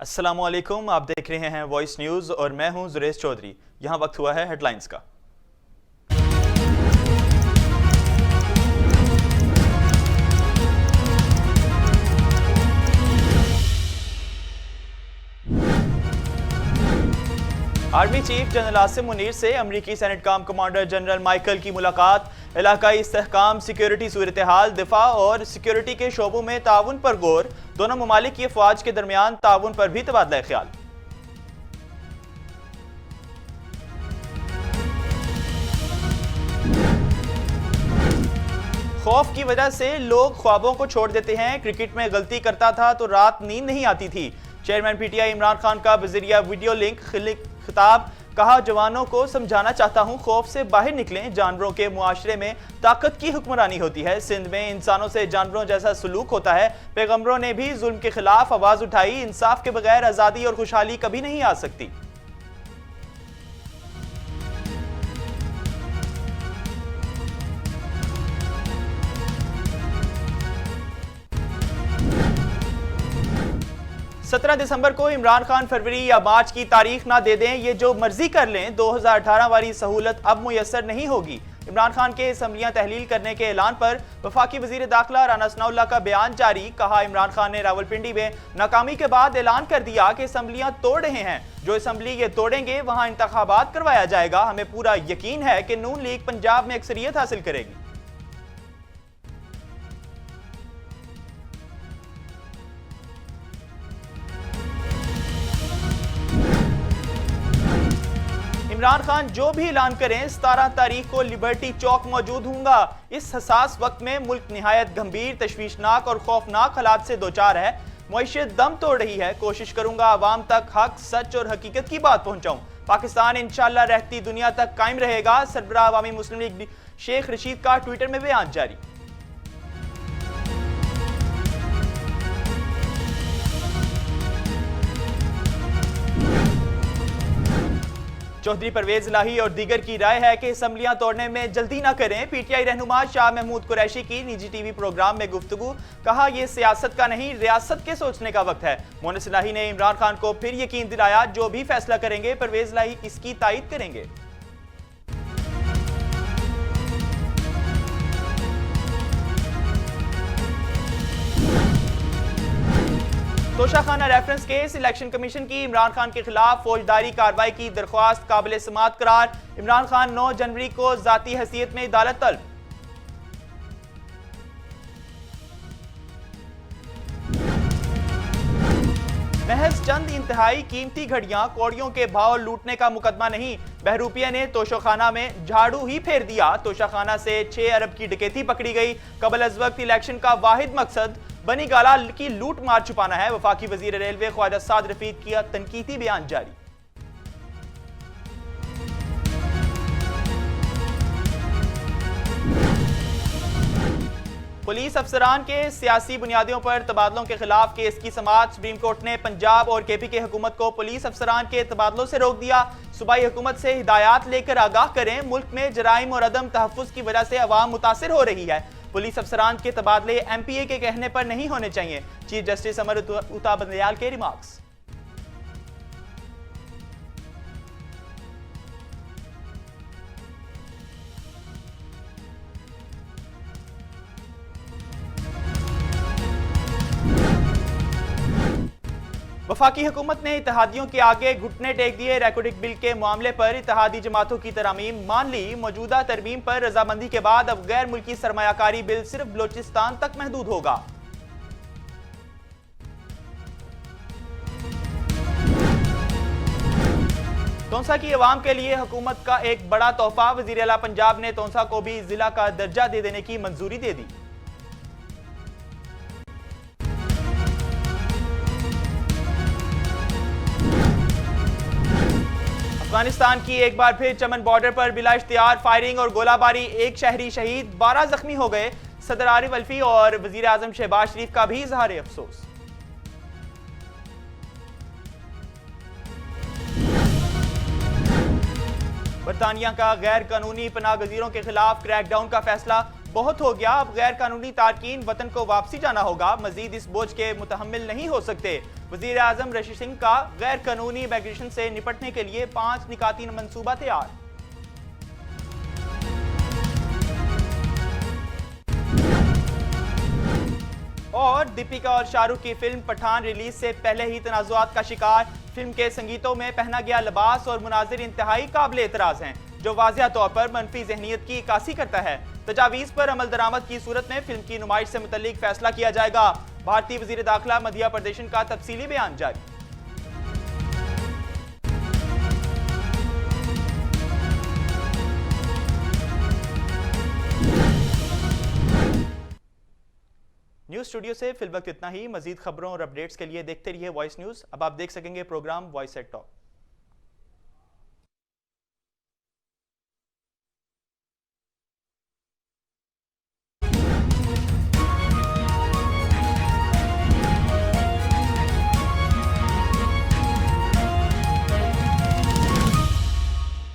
अस्सलामुअलैकुम, आप देख रहे हैं वॉइस न्यूज़ और मैं हूं जुरेश चौधरी। यहां वक्त हुआ है हेडलाइंस का। Army chief general Asim Munir से अमरीकी सेनेट काम कमांडर जनरल माइकल की मुलाकात। इलाकाई इस्तेहकाम, सिक्योरिटी सूरत हाल, दिफा और सिक्योरिटी के शोबों में ताउन पर गौर। दोनों ममालिक की अफवाज के दरमियान ताउन पर भी तबादला ख्याल। खौफ की वजह से लोग ख्वाबों को छोड़ देते हैं। क्रिकेट में गलती करता था तो रात नींद नहीं आती थी। चेयरमैन पीटीआई इमरान खान का बजरिया वीडियो लिंक खिताब। कहा, जवानों को समझाना चाहता हूं, खौफ से बाहर निकलें। जानवरों के मुआशरे में ताकत की हुक्मरानी होती है। सिंध में इंसानों से जानवरों जैसा सलूक होता है। पैगंबरों ने भी जुल्म के खिलाफ आवाज उठाई। इंसाफ के बगैर आज़ादी और खुशहाली कभी नहीं आ सकती। सत्रह दिसंबर को इमरान खान फरवरी या मार्च की तारीख ना दे दें, ये जो मर्जी कर लें, 2018 वाली सहूलत अब मुयसर नहीं होगी। इमरान खान के असम्बलियां तहलील करने के ऐलान पर वफाकी वजीर दाखिला राना सनाउल्लाह का बयान जारी। कहा, इमरान खान ने रावलपिंडी में नाकामी के बाद ऐलान कर दिया कि असम्बलियां तोड़ रहे हैं। जो असम्बली ये तोड़ेंगे वहां इंतखाबात करवाया जाएगा। हमें पूरा यकीन है कि नून लीग पंजाब में अक्सरियत हासिल करेगी। इमरान खान जो भी ऐलान करें, 17 तारीख को लिबर्टी चौक मौजूद होऊंगा। इस हसास वक्त में मुल्क निहायत गंभीर, तशवीशनाक और खौफनाक हालात से दोचार है। मईशत दम तोड़ रही है। कोशिश करूंगा आवाम तक हक, सच और हकीकत की बात पहुंचाऊं। पाकिस्तान इंशाअल्लाह रहती दुनिया तक कायम रहेगा। सरबराह अवामी मुस्लिम लीग शेख रशीद का ट्विटर में बयान जारी। चौधरी परवेज इलाही और दीगर की राय है कि असम्बलियां तोड़ने में जल्दी ना करें। पीटीआई रहनुमा शाह महमूद कुरैशी की निजी टीवी प्रोग्राम में गुफ्तगू। कहा, यह सियासत का नहीं, रियासत के सोचने का वक्त है। मोनिस इलाही ने इमरान खान को फिर यकीन दिलाया, जो भी फैसला करेंगे परवेज इलाही इसकी तायद करेंगे। Toshakhana reference case, election commission की इमरान खान के खिलाफ फौजदारी कार्रवाई की दरख्वास्त काबिल समाअत करार। इमरान खान 9 जनवरी को जाती हैसियत में अदालत तलब। महज चंद इंतहाई कीमती घड़ियां, कौड़ियों के भाव लूटने का मुकदमा नहीं। बहरूपिया ने तोशाखाना में झाड़ू ही फेर दिया। तोशाखाना से 6 अरब की डकैती पकड़ी गई। कबल अज वक्त इलेक्शन का वाहिद मकसद बनी गाला की लूट मार छुपाना है। वफाकी वजीर रेलवे ख्वाजा साद रफीक किया तनकीदी बयान जारी। पुलिस अफसरान के सियासी बुनियादियों पर तबादलों के खिलाफ केस की समाअत। सुप्रीम कोर्ट ने पंजाब और केपी के हुकूमत को पुलिस अफसरान के तबादलों से रोक दिया। सूबाई हुकूमत से हिदायत लेकर आगाह करें। मुल्क में जराइम और अदम तहफ़्फ़ुज़ की वजह से अवाम मुतासिर हो रही है। पुलिस अफसरान के तबादले एमपीए के कहने पर नहीं होने चाहिए। चीफ जस्टिस अमर उता बंदयाल के रिमार्क्स। वफाकी हुकूमत ने इत्तेहादियों के आगे घुटने टेक दिए। रेकॉर्डिंग बिल के मामले पर इत्तेहादी जमातों की तरमीम मान ली। मौजूदा तरमीम पर रजामंदी के बाद अब गैर मुल्की सरमायाकारी बिल सिर्फ बलोचिस्तान तक महदूद होगा। तोंसा की अवाम के लिए हुकूमत का एक बड़ा तोहफा। वजीर आला पंजाब ने तोंसा को भी जिला का दर्जा दे देने की मंजूरी दे दी। अफगानिस्तान की एक बार फिर चमन बॉर्डर पर बिला इख्तियार फायरिंग और गोलाबारी। एक शहरी शहीद, 12 जख्मी हो गए। सदर आरिफ अल्फी और वजीर आजम शहबाज शरीफ का भी इजहार अफसोस। बरतानिया का गैर कानूनी पनाह गजीरों के खिलाफ क्रैकडाउन का फैसला। बहुत हो गया, अब गैर कानूनी तारकीन वतन को वापसी जाना होगा, मजीद इस बोझ के मुतहम्मिल नहीं हो सकते। वजीर आजम रशीद सिंह का गैर कानूनी इमिग्रेशन से निपटने के लिए 5 निकाती मंसूबा तैयार। और दीपिका और शाहरुख की फिल्म पठान रिलीज से पहले ही तनाजुआत का शिकार। फिल्म के संगीतों में पहना गया लिबास और मुनाजिर इंतहाई काबिल एतराज हैं, जो वाज़िह तौर पर मनफी ज़हनियत की इक्कासी करता है। तजावीज़ पर अमल दरामद की सूरत में फिल्म की नुमाइश से मुतल्लिक फैसला किया जाएगा। भारतीय वज़ीर दाखिला मध्य प्रदेश का तफसीली बयान जारी। न्यूज़ स्टूडियो से फिल वक्त इतना ही। मजीद खबरों और अपडेट्स के लिए देखते रहिए वॉइस न्यूज़। अब आप देख सकेंगे प्रोग्राम वॉइस एट टॉक।